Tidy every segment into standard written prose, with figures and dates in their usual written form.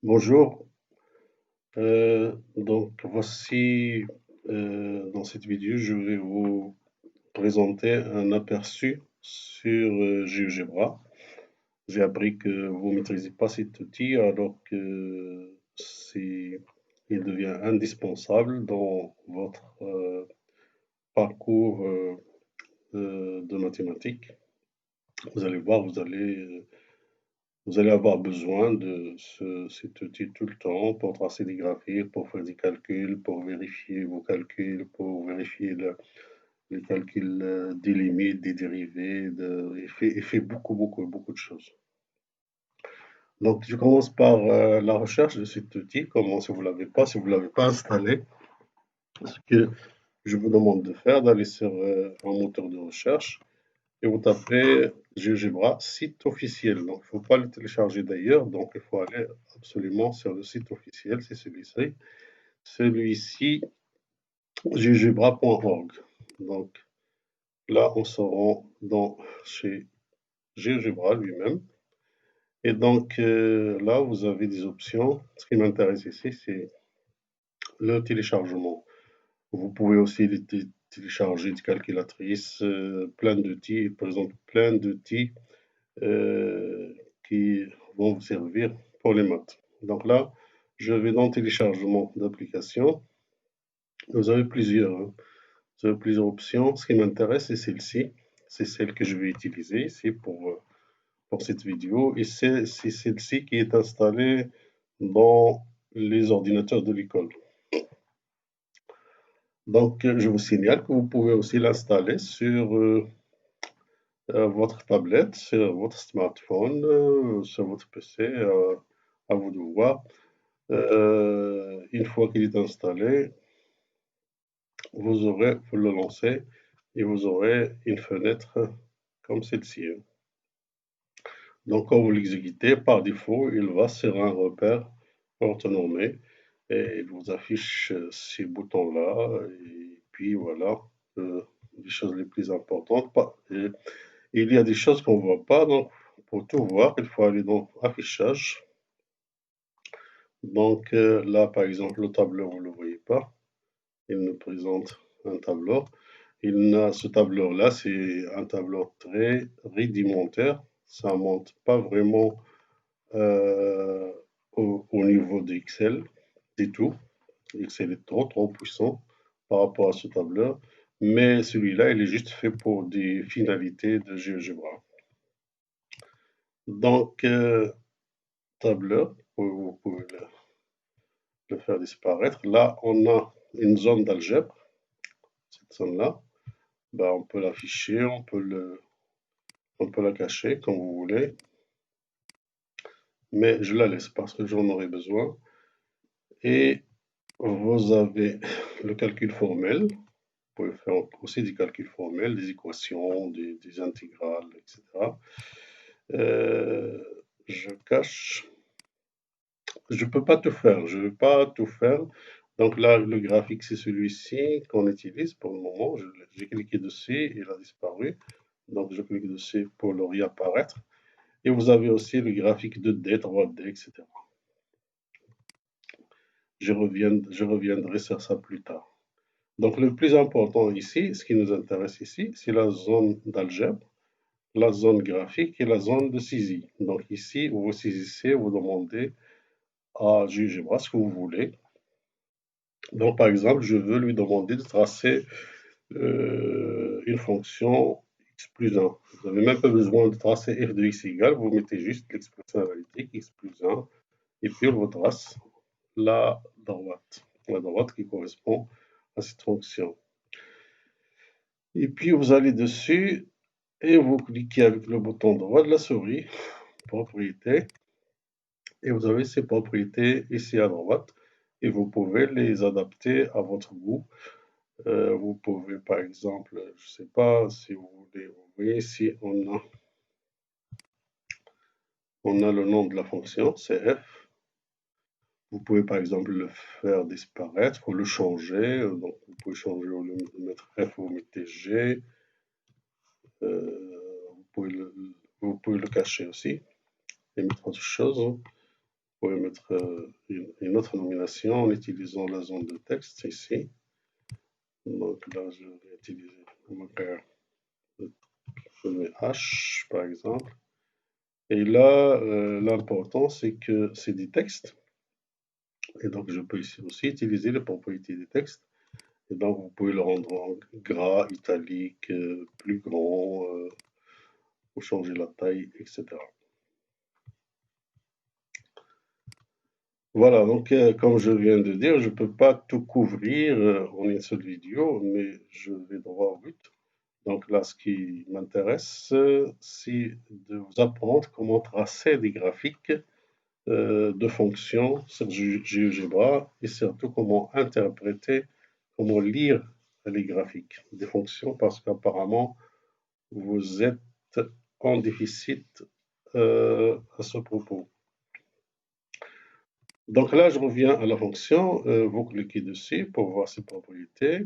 Bonjour, donc voici dans cette vidéo, je vais vous présenter un aperçu sur GeoGebra. J'ai appris que vous ne maîtrisez pas cet outil alors que il devient indispensable dans votre parcours de mathématiques. Vous allez voir, vous allez avoir besoin de cet outil tout le temps pour tracer des graphiques, pour faire des calculs, pour vérifier vos calculs, pour vérifier les calculs des limites, des dérivés. Il fait beaucoup de choses. Donc, je commence par la recherche de cet outil. Comment, si vous ne l'avez pas, si vous ne l'avez pas installé, ce que je vous demande de faire, d'aller sur un moteur de recherche et vous tapez GeoGebra site officiel. Donc, il ne faut pas le télécharger d'ailleurs. Donc, il faut aller absolument sur le site officiel. C'est celui-ci. Celui-ci, geogebra.org. Donc, là, on se rend chez GeoGebra lui-même. Et donc, là, vous avez des options. Ce qui m'intéresse ici, c'est le téléchargement. Vous pouvez aussi télécharger des calculatrices, plein d'outils. Il présente plein d'outils euh, qui vont vous servir pour les maths. Donc là, je vais dans téléchargement d'applications. Vous avez plusieurs, hein. Vous avez plusieurs options. Ce qui m'intéresse, c'est celle-ci. C'est celle que je vais utiliser ici pour cette vidéo. Et c'est celle-ci qui est installée dans les ordinateurs de l'école. Donc, je vous signale que vous pouvez aussi l'installer sur votre tablette, sur votre smartphone, sur votre PC, à vous de voir. Une fois qu'il est installé, vous le lancez et vous aurez une fenêtre comme celle-ci. Donc, quand vous l'exécutez, par défaut, il va sur un repère orthonormé et il vous affiche ces boutons-là. Et puis voilà, les choses les plus importantes. Et il y a des choses qu'on ne voit pas, donc pour tout voir, il faut aller dans Affichage. Donc là, par exemple, le tableur, vous ne le voyez pas. Il nous présente un tableur. Ce tableur-là, c'est un tableur très rudimentaire. Ça ne monte pas vraiment euh, au niveau d'Excel du tout. Excel est trop puissant par rapport à ce tableur. Mais celui-là, il est juste fait pour des finalités de GeoGebra. Donc, tableur, vous pouvez le faire disparaître. Là, on a une zone d'algèbre. Cette zone-là, ben, on peut l'afficher, on peut la cacher comme vous voulez. Mais je la laisse parce que j'en aurai besoin. Et vous avez le calcul formel. Vous pouvez faire aussi des calculs formels, des équations, des intégrales, etc. Je cache. Je ne peux pas tout faire. Je ne vais pas tout faire. Donc là, le graphique, c'est celui-ci qu'on utilise pour le moment. J'ai cliqué dessus, il a disparu. Donc je clique dessus pour le réapparaître. Et vous avez aussi le graphique 2D, 3D, etc. Je reviendrai sur ça plus tard. Donc le plus important ici, ce qui nous intéresse ici, c'est la zone d'algèbre, la zone graphique et la zone de saisie. Donc ici, vous saisissez, vous demandez à GeoGebra ce que vous voulez. Donc par exemple, je veux lui demander de tracer une fonction x plus 1. Vous n'avez même pas besoin de tracer f de x égale, vous mettez juste l'expression analytique x plus 1 et puis on vous trace la droite qui correspond à cette fonction. Et puis vous allez dessus et vous cliquez avec le bouton droit de la souris, propriétés, et vous avez ces propriétés ici à droite et vous pouvez les adapter à votre goût. Vous pouvez par exemple, je ne sais pas si vous voulez, vous voyez ici on a le nom de la fonction, c'est f. Vous pouvez par exemple le faire disparaître ou le changer. Donc vous pouvez changer au lieu de mettre f, vous mettez g. Vous pouvez le cacher aussi et mettre autre chose. pouvez mettre une autre nomination en utilisant la zone de texte ici. Donc là, je vais utiliser je mets H par exemple. Et là, l'important, c'est que c'est des textes. Et donc, je peux ici aussi utiliser les propriétés des textes. Et donc, vous pouvez le rendre en gras, italique, plus grand, ou changer la taille, etc. Voilà, donc comme je viens de dire, je ne peux pas tout couvrir en une seule vidéo, mais je vais droit au but. Donc là, ce qui m'intéresse, c'est de vous apprendre comment tracer des graphiques de fonctions sur GeoGebra et surtout comment interpréter, comment lire les graphiques des fonctions parce qu'apparemment, vous êtes en déficit à ce propos. Donc là, je reviens à la fonction, vous cliquez dessus pour voir ses propriétés.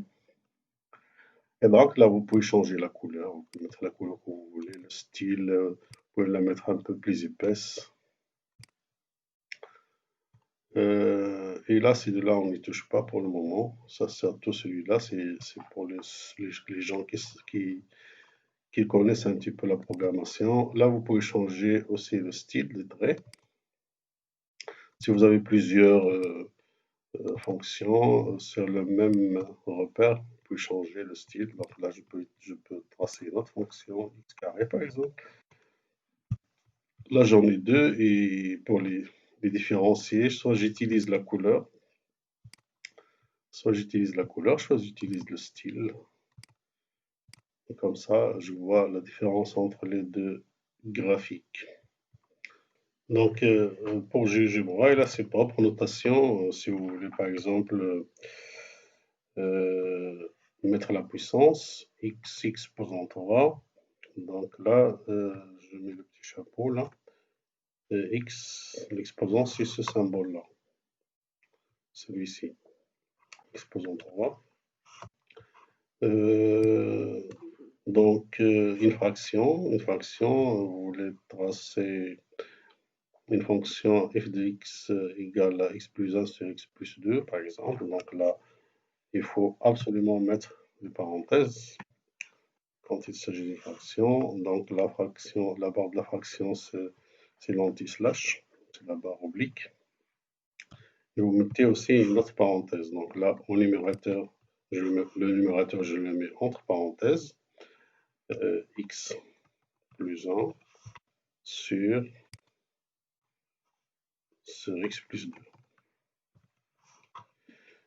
Et donc là, vous pouvez changer la couleur, vous pouvez mettre la couleur que vous voulez, le style, vous pouvez la mettre un peu plus épaisse. Et là, c'est de là, on n'y touche pas pour le moment. Ça, surtout celui-là, c'est pour les gens qui connaissent un petit peu la programmation. Là, vous pouvez changer aussi le style des traits. Si vous avez plusieurs fonctions sur le même repère, vous pouvez changer le style. Donc là, je peux tracer une autre fonction, x carré par exemple. Là, j'en ai deux et pour les différencier, soit j'utilise la couleur, soit j'utilise le style. Et comme ça, je vois la différence entre les deux graphiques. Donc, pour GeoGebra, il a ses propres notations. Si vous voulez, par exemple, mettre la puissance, x exposant 3. Donc là, je mets le petit chapeau là. X, l'exposant, c'est ce symbole-là. Celui-ci, exposant 3. Donc, une fraction, vous voulez tracer une fonction f de x égale à x plus 1 sur x plus 2, par exemple. Donc là, il faut absolument mettre des parenthèses quand il s'agit d'une fraction. Donc la fraction, la barre de la fraction, c'est l'anti-slash, c'est la barre oblique. Et vous mettez aussi une autre parenthèse. Donc là, au numérateur, le numérateur, je le mets entre parenthèses. X plus 1 sur x plus 2.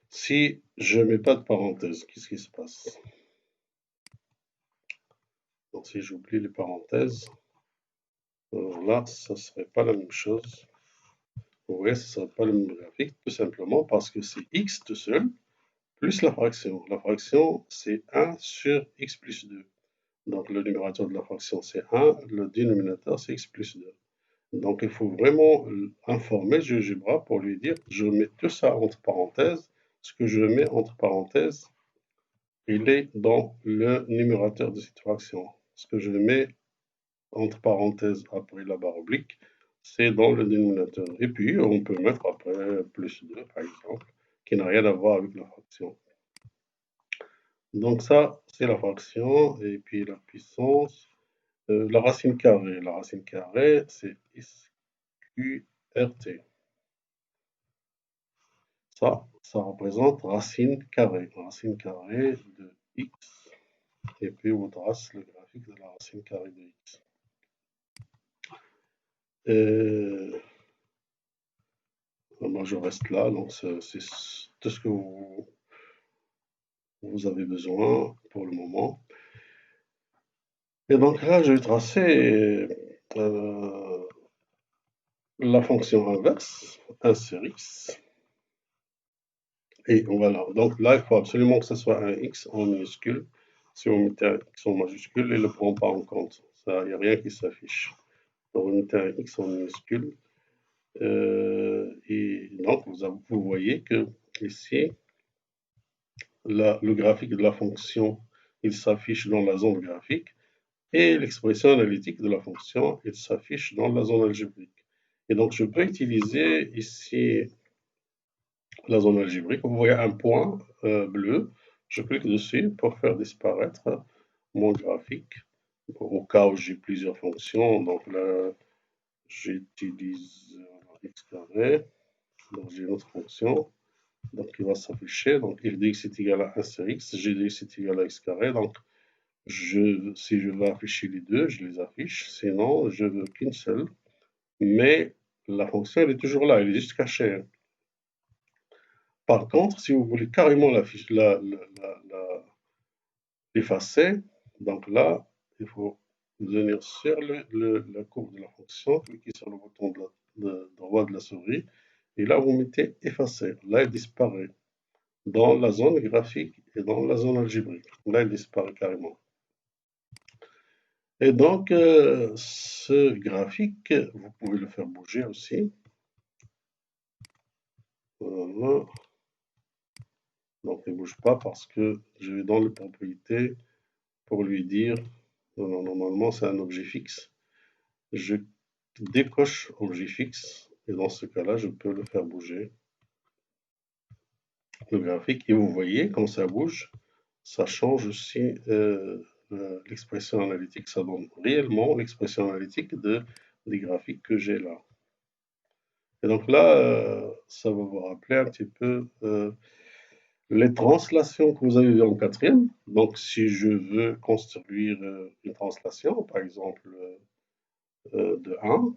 Si je ne mets pas de parenthèse, qu'est-ce qui se passe? Donc si j'oublie les parenthèses, alors là, ça ne serait pas la même chose. Vous voyez, ce ne serait pas le même graphique, tout simplement parce que c'est x tout seul, plus la fraction. La fraction, c'est 1 sur x plus 2. Donc le numérateur de la fraction, c'est 1, le dénominateur, c'est x plus 2. Donc il faut vraiment informer GeoGebra pour lui dire, je mets tout ça entre parenthèses. Ce que je mets entre parenthèses, il est dans le numérateur de cette fraction. Ce que je mets entre parenthèses après la barre oblique, c'est dans le dénominateur. Et puis, on peut mettre après plus 2, par exemple, qui n'a rien à voir avec la fraction. Donc ça, c'est la fraction, et puis la puissance. La racine carrée, c'est SQRT. Ça représente racine carrée de x. Et puis, on trace le graphique de la racine carrée de x. Moi, je reste là, donc c'est tout ce que vous avez besoin pour le moment. Et donc là, je vais tracer la fonction inverse, 1 sur x. Et voilà, donc là, il faut absolument que ce soit un x en minuscule. Si on mettait un x en majuscule, il ne le prend pas en compte. Il n'y a rien qui s'affiche. Donc on mettait un x en minuscule. Et donc, vous voyez que ici, le graphique de la fonction, il s'affiche dans la zone graphique et l'expression analytique de la fonction, il s'affiche dans la zone algébrique. Et donc, je peux utiliser ici la zone algébrique. Vous voyez un point bleu. Je clique dessus pour faire disparaître mon graphique. Au cas où j'ai plusieurs fonctions, donc là, j'utilise x carré. Donc, j'ai une autre fonction. Donc, il va s'afficher. Donc, x est égal à 1 sur x, gdx est égal à x carré. Donc, si je veux afficher les deux, je les affiche. Sinon, je veux qu'une seule. Mais la fonction, elle est toujours là, elle est juste cachée. Par contre, si vous voulez carrément l'effacer, donc là, il faut venir sur la courbe de la fonction, cliquer sur le bouton droit de la souris, et là, vous mettez effacer. Là, il disparaît dans la zone graphique et dans la zone algébrique. Là, il disparaît carrément. Et donc, ce graphique, vous pouvez le faire bouger aussi. Voilà. Donc, il ne bouge pas parce que je vais dans les propriétés pour lui dire, normalement, c'est un objet fixe. Je décoche objet fixe et dans ce cas-là, je peux le faire bouger, le graphique. Et vous voyez, quand ça bouge, ça change aussi l'expression analytique. Ça donne réellement l'expression analytique des graphiques que j'ai là. Et donc là, ça va vous rappeler un petit peu les translations que vous avez vues en quatrième. Donc, si je veux construire une translation, par exemple de 1,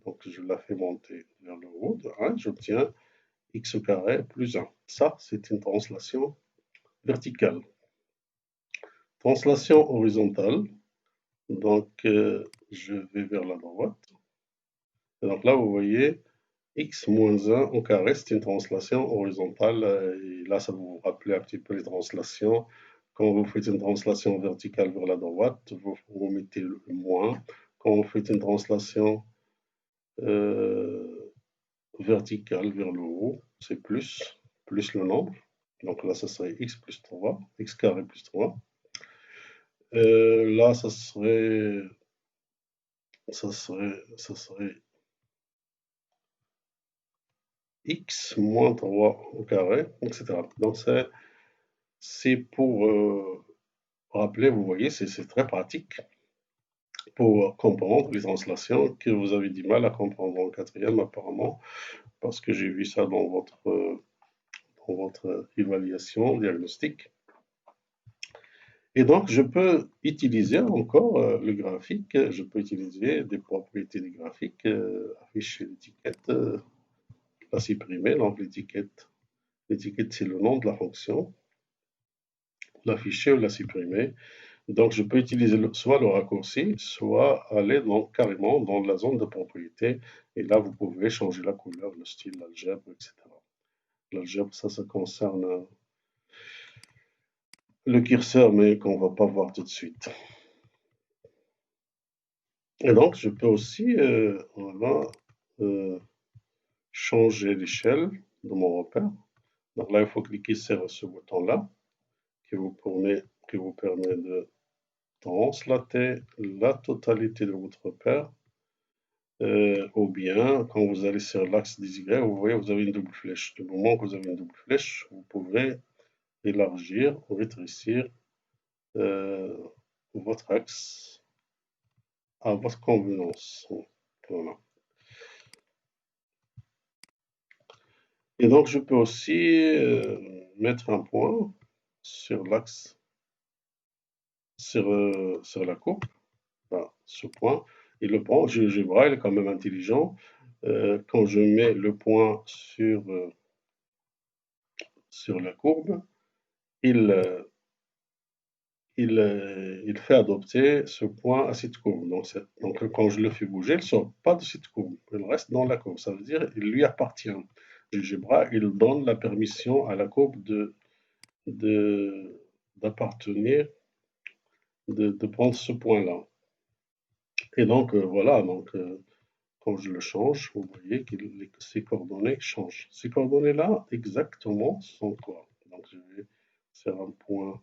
donc je la fais monter vers le haut de 1, j'obtiens x au carré plus 1. Ça, c'est une translation verticale. Translation horizontale, donc je vais vers la droite. Et donc là, vous voyez, x moins 1 au carré, c'est une translation horizontale. Et là, ça vous rappelle un petit peu les translations. Quand vous faites une translation verticale vers la droite, vous mettez le moins. Quand vous faites une translation verticale vers le haut, c'est plus le nombre. Donc là, ça serait x plus 3, x carré plus 3. Là, ça serait x moins 3 au carré, etc. Donc, c'est pour rappeler, vous voyez, c'est très pratique pour comprendre les translations que vous avez du mal à comprendre en quatrième, apparemment, parce que j'ai vu ça dans votre évaluation diagnostique. Et donc, je peux utiliser encore le graphique, je peux utiliser des propriétés du graphique, afficher l'étiquette, la supprimer, donc l'étiquette, c'est le nom de la fonction, l'afficher ou la supprimer. Donc, je peux utiliser soit le raccourci, soit aller carrément dans la zone de propriété, et là, vous pouvez changer la couleur, le style, l'algèbre, etc. L'algèbre, ça concerne le curseur, mais qu'on ne va pas voir tout de suite. Et donc, je peux aussi voilà, changer l'échelle de mon repère. Donc là, il faut cliquer sur ce bouton-là qui vous permet de translater la totalité de votre repère. Ou bien, quand vous allez sur l'axe des Y, vous voyez, vous avez une double flèche. Du moment que vous avez une double flèche, vous pouvez élargir ou rétrécir votre axe à votre convenance. Voilà. Et donc, je peux aussi mettre un point sur l'axe, sur la courbe, enfin, ce point, et le point, GeoGebra, il est quand même intelligent. Quand je mets le point sur la courbe, il fait adopter ce point à cette courbe. Donc quand je le fais bouger, il ne sort pas de cette courbe, il reste dans la courbe. Ça veut dire qu'il lui appartient. GeoGebra, il donne la permission à la courbe d'appartenir, de prendre ce point-là. Et donc, voilà, donc, quand je le change, vous voyez que ces coordonnées changent. Ces coordonnées-là, exactement, sont quoi? Donc, je vais faire un point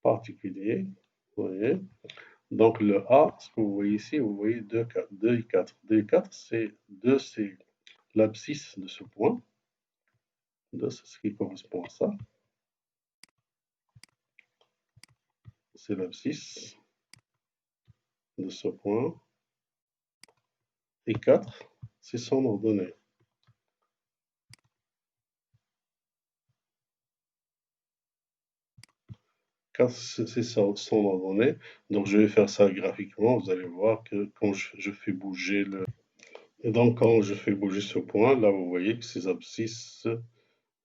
particulier, vous voyez. Donc le A, ce que vous voyez ici, vous voyez 2, 4, 2 et 4. 2 et 4, c'est 2, c'est l'abscisse de ce point. 2, c'est ce qui correspond à ça. C'est l'abscisse de ce point. Et 4, c'est son ordonnée. 4, c'est son ordonnée. Donc je vais faire ça graphiquement. Vous allez voir que quand je fais bouger le... Et donc quand je fais bouger ce point, là vous voyez que ces abscisses,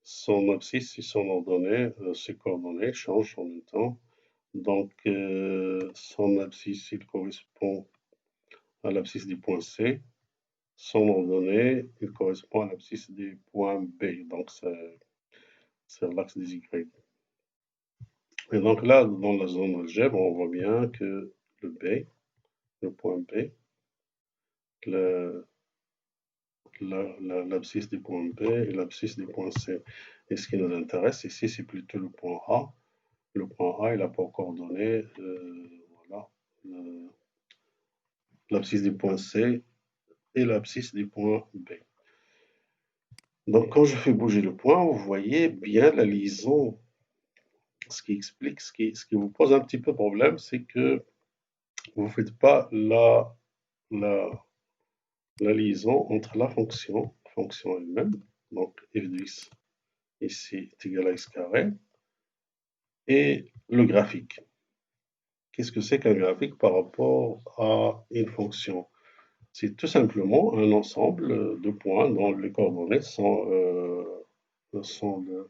son abscisse et son ordonnée, ses coordonnées changent en même temps. Donc son abscisse, il correspond à l'abscisse du point C. Son ordonnée, il correspond à l'abscisse du point B. Donc c'est l'axe des Y. Et donc là, dans la zone algèbre, on voit bien que le B, le point B, l'abscisse du point B et l'abscisse du point C. Et ce qui nous intéresse ici, c'est plutôt le point A. Le point A, il a pour coordonnées, voilà, l'abscisse du point C et l'abscisse du point B. Donc quand je fais bouger le point, vous voyez bien la liaison. Ce qui explique, ce qui vous pose un petit peu problème, c'est que vous ne faites pas la, la liaison entre la fonction elle-même, donc f de x ici est égal à x carré, et le graphique. Qu'est-ce que c'est qu'un graphique par rapport à une fonction? C'est tout simplement un ensemble de points dont les coordonnées sont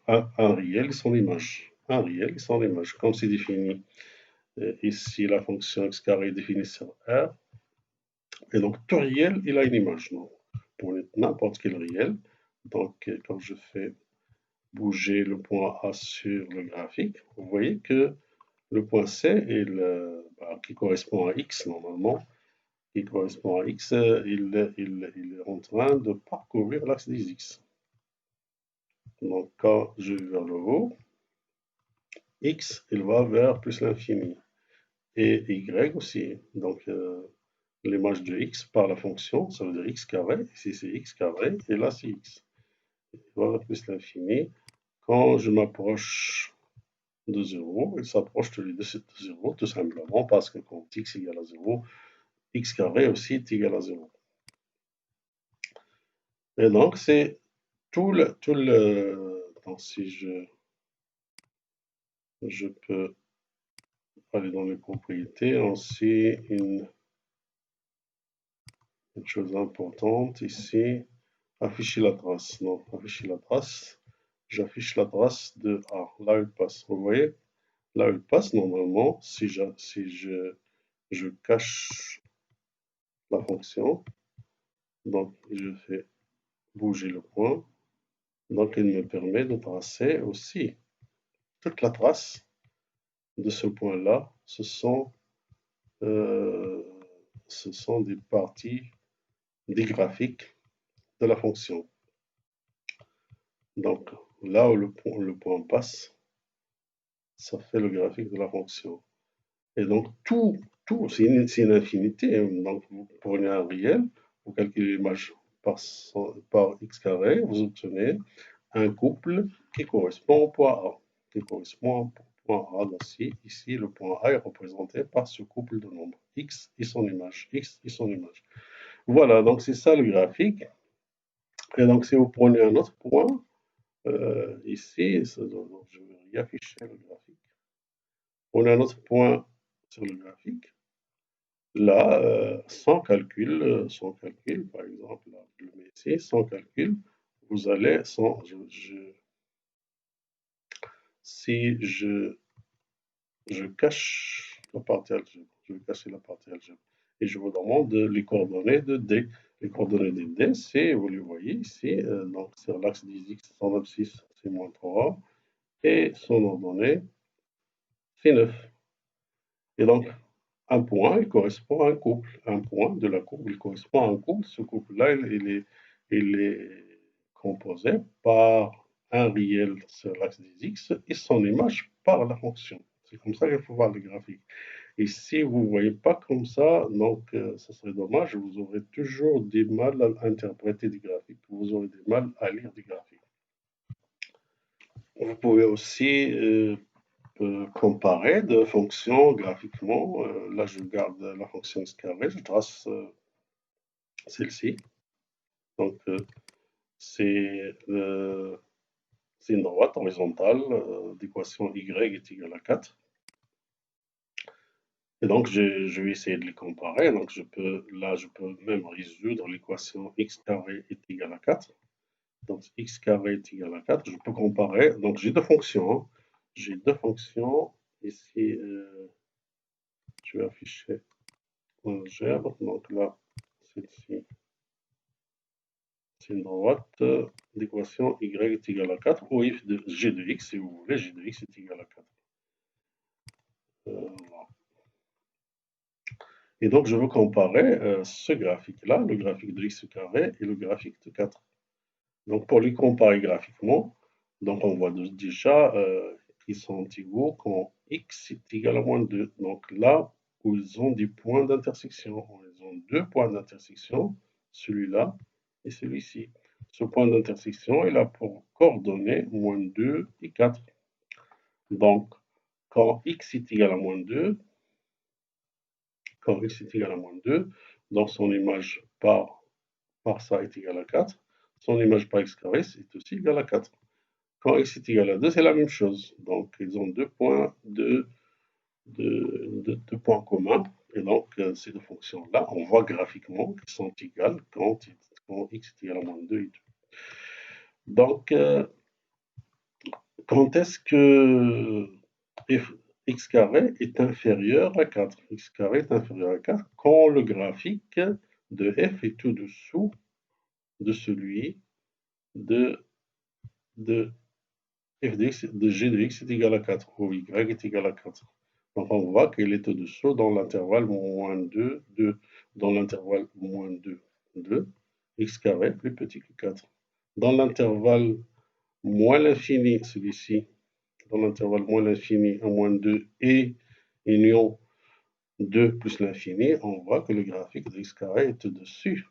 un réel et son image. Un réel et son image. Comme c'est défini ici, la fonction x carré est définie sur R, et donc tout réel, il a une image. Donc, pour n'importe quel réel, donc quand je fais bouger le point A sur le graphique, vous voyez que le point C, qui correspond à X normalement, qui correspond à X, il est en train de parcourir l'axe des X. Donc quand je vais vers le haut, X, il va vers plus l'infini. Et Y aussi. Donc l'image de X par la fonction, ça veut dire X carré. Ici c'est X carré, et là c'est X. Il va vers plus l'infini. Quand je m'approche de 0, il s'approche de 0 tout simplement parce que quand x égale à 0, x carré aussi est égal à 0. Et donc c'est donc si je peux aller dans les propriétés, aussi une chose importante ici, afficher la trace. Non, afficher la trace, j'affiche la trace de A, là elle passe. Vous voyez, là elle passe normalement, si je cache la fonction, donc je fais bouger le point, donc il me permet de tracer aussi toute la trace de ce point-là. Euh, ce sont des parties des graphiques de la fonction. Donc là où le point passe, ça fait le graphique de la fonction. Et donc c'est une infinité. Donc vous prenez un réel, vous calculez l'image par x carré, vous obtenez un couple qui correspond au point A, qui correspond au point A. Donc ici, le point A est représenté par ce couple de nombres, x et son image, x et son image. Voilà, donc c'est ça le graphique. Et donc si vous prenez un autre point, ici, donc, je vais réafficher le graphique. On a un autre point sur le graphique. Là, sans calcul, par exemple, là, je le mets ici, sans calcul, vous allez, si je cache la partie algèbre, je vais cacher la partie algèbre, et je vous demande les coordonnées de D. Les coordonnées de D, c'est, vous les voyez ici, donc sur l'axe des X, son abscisse, c'est moins 3, et son ordonnée, c'est 9. Et donc, un point, il correspond à un couple. Un point de la courbe, il correspond à un couple. Ce couple-là, il est composé par un réel sur l'axe des X et son image par la fonction. C'est comme ça qu'il faut voir le graphique. Et si vous ne voyez pas comme ça, donc ça serait dommage, vous aurez toujours du mal à interpréter des graphiques, vous aurez du mal à lire des graphiques. Vous pouvez aussi comparer deux fonctions graphiquement. Là, je garde la fonction x carré, je trace celle-ci. Donc, c'est une droite horizontale d'équation y est égale à 4. Et donc, je vais essayer de les comparer. Donc, je peux même résoudre l'équation x carré est égal à 4. Donc, x carré est égal à 4. Je peux comparer. Donc, j'ai deux fonctions. Hein. J'ai deux fonctions. Ici, je vais afficher un algèbre. Donc là, celle-ci, c'est une droite d'équation y est égal à 4 ou f de g de x, si vous voulez, g de x est égal à 4. Voilà. Et donc, je veux comparer ce graphique-là, le graphique de x carré et le graphique de 4. Donc, pour les comparer graphiquement, donc on voit déjà qu'ils sont égaux quand x est égal à moins 2. Donc là où ils ont des points d'intersection, ils ont deux points d'intersection, celui-là et celui-ci. Ce point d'intersection est là pour coordonner moins 2 et 4. Donc, quand x est égal à moins 2, quand x est égal à moins 2, donc son image par ça est égal à 4, son image par x carré est aussi égal à 4. Quand x est égal à 2, c'est la même chose. Donc, ils ont deux points, deux points communs. Et donc, ces deux fonctions-là, on voit graphiquement qu'elles sont égales quand x est égal à moins 2 et 2. Donc, quand est-ce que x carré est inférieur à 4? X carré est inférieur à 4 quand le graphique de f est au-dessous de celui de f de g de x est égal à 4 ou y est égal à 4. Donc on voit qu'il est au-dessous dans l'intervalle moins 2, 2, dans l'intervalle moins 2, 2, x carré plus petit que 4. Dans l'intervalle moins l'infini, celui-ci, dans l'intervalle moins l'infini à moins 2 et union 2 plus l'infini, on voit que le graphique de x carré est au-dessus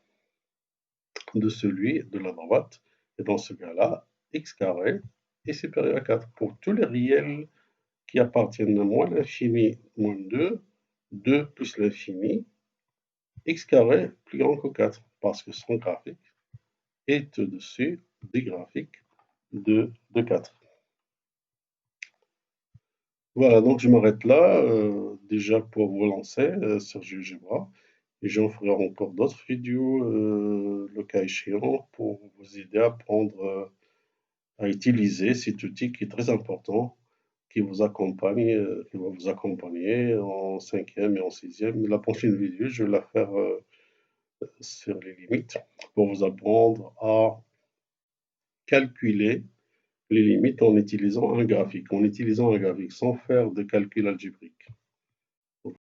de celui de la droite. Et dans ce cas-là, x carré est supérieur à 4 pour tous les réels qui appartiennent à moins l'infini, moins 2, 2 plus l'infini, x carré plus grand que 4, parce que son graphique est au-dessus des graphiques de 4. Voilà, donc je m'arrête là, déjà pour vous lancer sur GeoGebra, et j'en ferai encore d'autres vidéos, le cas échéant, pour vous aider à apprendre à utiliser cet outil qui est très important, qui vous accompagne, qui va vous accompagner en 5e et en 6e. La prochaine vidéo, je vais la faire sur les limites pour vous apprendre à calculer les limites en utilisant un graphique, sans faire de calcul algébrique.